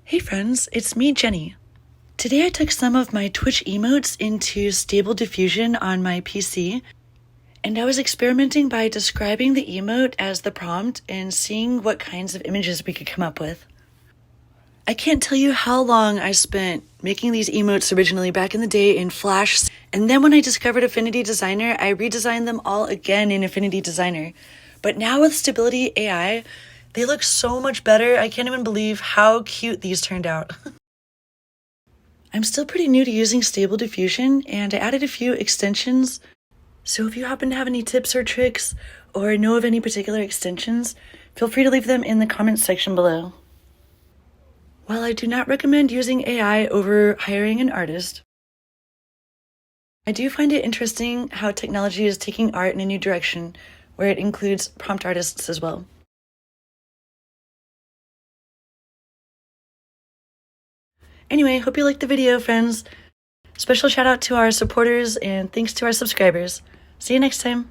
Hey friends, it's me, Jenny. Today I took some of my Twitch emotes into Stable Diffusion on my PC, and I was experimenting by describing the emote as the prompt and seeing what kinds of images we could come up with. I can't tell you how long I spent making these emotes originally back in the day in Flash, and then when I discovered Affinity Designer, I redesigned them all again in Affinity Designer. But now with Stability AI, they look so much better. I can't even believe how cute these turned out. I'm still pretty new to using Stable Diffusion, and I added a few extensions. So if you happen to have any tips or tricks, or know of any particular extensions, feel free to leave them in the comments section below. While I do not recommend using AI over hiring an artist, I do find it interesting how technology is taking art in a new direction, where it includes prompt artists as well. Anyway, hope you liked the video, friends. Special shout out to our supporters and thanks to our subscribers. See you next time.